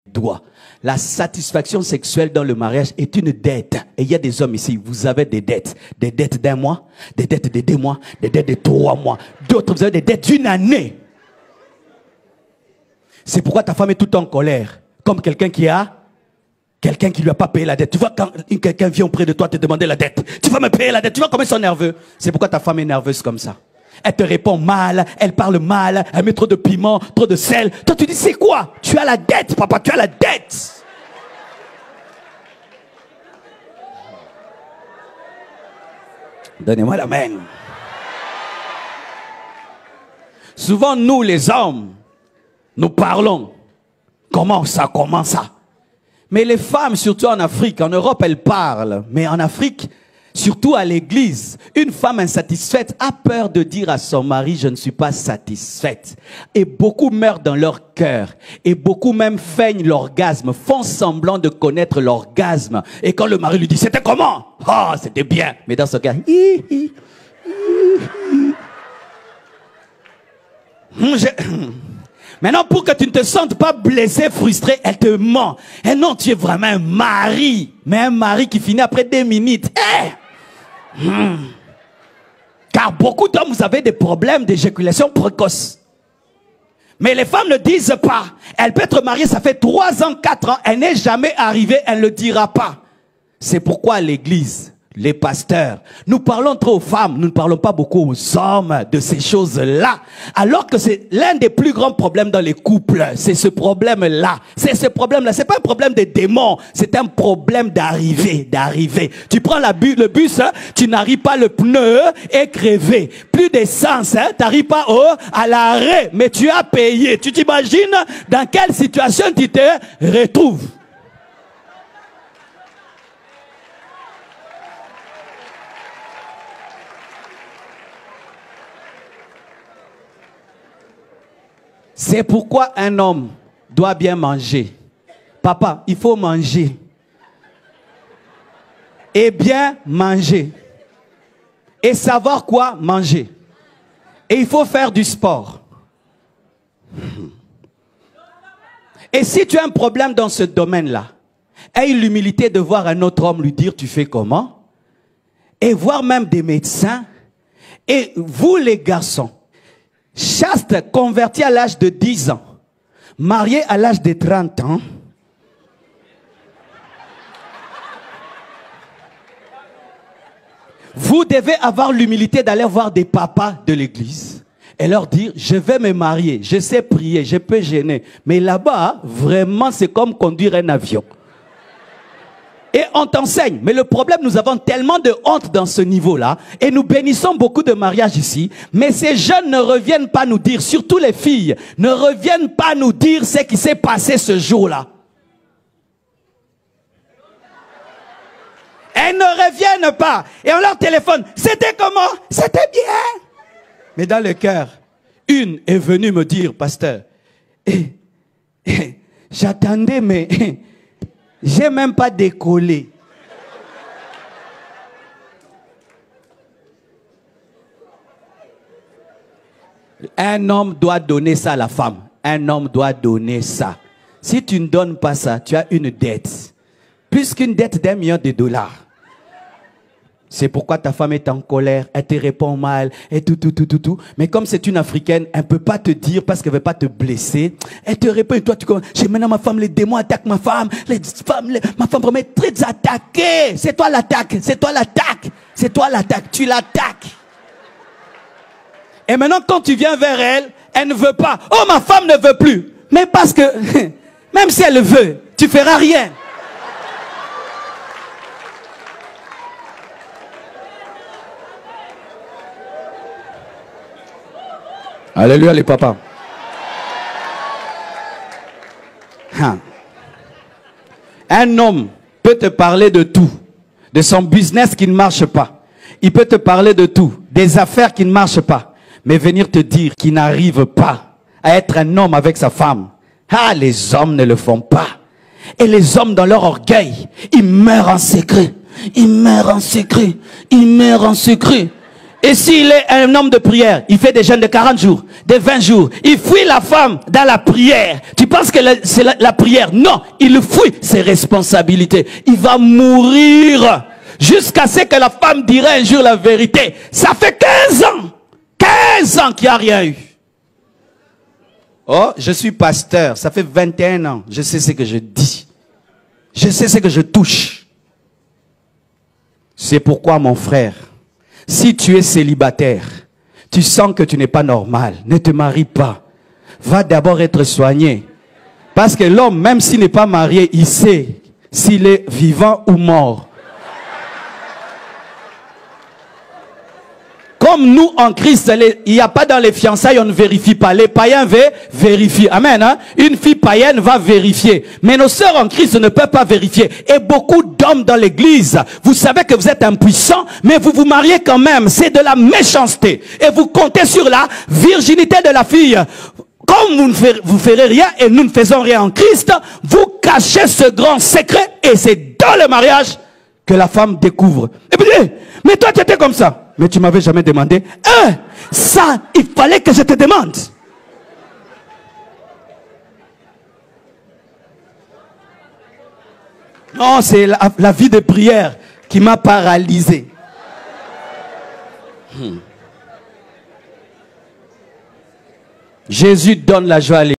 doigts. La satisfaction sexuelle dans le mariage est une dette. Et il y a des hommes ici, vous avez des dettes. Des dettes d'1 mois, des dettes de 2 mois, des dettes de 3 mois. D'autres, vous avez des dettes d'1 année. C'est pourquoi ta femme est tout le temps en colère. Comme quelqu'un qui lui a pas payé la dette. Tu vois, quand quelqu'un vient auprès de toi te demander la dette, tu vas me payer la dette. Tu vois comment ils sont nerveux. C'est pourquoi ta femme est nerveuse comme ça. Elle te répond mal, elle parle mal, elle met trop de piment, trop de sel. Toi, tu dis, c'est quoi? Tu as la dette, papa, tu as la dette. Donnez-moi la main. Souvent, nous, les hommes, nous parlons. Comment ça? Mais les femmes, surtout en Afrique, en Europe, elles parlent. Mais en Afrique, surtout à l'église, une femme insatisfaite a peur de dire à son mari, je ne suis pas satisfaite. Et beaucoup meurent dans leur cœur. Et beaucoup même feignent l'orgasme, font semblant de connaître l'orgasme. Et quand le mari lui dit, c'était comment? Ah, c'était bien. Mais dans ce cas, Maintenant, pour que tu ne te sentes pas blessé, frustré, elle te ment. Et non, tu es vraiment un mari. Mais un mari qui finit après 2 minutes. Car beaucoup d'hommes, vous avez des problèmes d'éjaculation précoce. Mais les femmes ne disent pas. Elle peut être mariée, ça fait 3 ans, 4 ans. Elle n'est jamais arrivée, elle ne le dira pas. C'est pourquoi l'église, les pasteurs, nous parlons trop aux femmes, nous ne parlons pas beaucoup aux hommes de ces choses-là. Alors que c'est l'un des plus grands problèmes dans les couples. C'est ce problème-là. C'est ce problème-là. C'est pas un problème de démons. C'est un problème d'arrivée. Tu prends le bus, hein, tu n'arrives pas, le pneu est crevé. Plus d'essence, hein, tu n'arrives pas à l'arrêt, mais tu as payé. Tu t'imagines dans quelle situation tu te retrouves? C'est pourquoi un homme doit bien manger. Papa, il faut manger. Et bien manger. Et savoir quoi manger. Et il faut faire du sport. Et si tu as un problème dans ce domaine-là, aie l'humilité de voir un autre homme lui dire tu fais comment. Et voir même des médecins. Et vous les garçons, chaste, converti à l'âge de 10 ans, marié à l'âge de 30 ans, vous devez avoir l'humilité d'aller voir des papas de l'église et leur dire, je vais me marier, je sais prier, je peux gêner, mais là-bas, vraiment, c'est comme conduire un avion. Et on t'enseigne. Mais le problème, nous avons tellement de honte dans ce niveau-là. Et nous bénissons beaucoup de mariages ici. Mais ces jeunes ne reviennent pas nous dire, surtout les filles, ne reviennent pas nous dire ce qui s'est passé ce jour-là. Elles ne reviennent pas. Et on leur téléphone. C'était comment? C'était bien. Mais dans le cœur, une est venue me dire, pasteur, j'attendais, mais j'ai même pas décollé. Un homme doit donner ça à la femme. Un homme doit donner ça. Si tu ne donnes pas ça, tu as une dette. Plus qu'une dette d'1 million de dollars. C'est pourquoi ta femme est en colère, elle te répond mal, et tout. Mais comme c'est une Africaine, elle ne peut pas te dire parce qu'elle ne veut pas te blesser. Elle te répond et toi tu commences, j'ai maintenant ma femme, les démons attaquent ma femme, ma femme vraiment est très attaquée. C'est toi l'attaque, tu l'attaques. Et maintenant quand tu viens vers elle, elle ne veut pas. Oh, ma femme ne veut plus. Mais parce que, même si elle veut, tu ne feras rien. Alléluia les papas. Un homme peut te parler de tout. De son business qui ne marche pas. Il peut te parler de tout. Des affaires qui ne marchent pas. Mais venir te dire qu'il n'arrive pas à être un homme avec sa femme. Ah, les hommes ne le font pas. Et les hommes dans leur orgueil, ils meurent en secret. Ils meurent en secret. Et s'il est un homme de prière, il fait des jeûnes de 40 jours, de 20 jours. Il fuit la femme dans la prière. Tu penses que c'est la prière? Non, il fuit ses responsabilités. Il va mourir jusqu'à ce que la femme dira un jour la vérité. Ça fait 15 ans qu'il n'y a rien eu. Oh, je suis pasteur, ça fait 21 ans. Je sais ce que je dis. Je sais ce que je touche. C'est pourquoi, mon frère, si tu es célibataire, tu sens que tu n'es pas normal, ne te marie pas. Va d'abord être soigné. Parce que l'homme, même s'il n'est pas marié, il sait s'il est vivant ou mort. Comme nous, en Christ, il n'y a pas dans les fiançailles, on ne vérifie pas. Les païens vérifient. Amen. Hein? Une fille païenne va vérifier. Mais nos sœurs en Christ ne peuvent pas vérifier. Et beaucoup d'hommes dans l'église, vous savez que vous êtes impuissants, mais vous vous mariez quand même. C'est de la méchanceté. Et vous comptez sur la virginité de la fille. Comme vous ne ferez rien et nous ne faisons rien en Christ, vous cachez ce grand secret et c'est dans le mariage que la femme découvre. Et puis, mais toi tu étais comme ça. Mais tu m'avais jamais demandé. Ça, il fallait que je te demande. Non, c'est la vie de prière qui m'a paralysé. Jésus donne la joie à l'Église.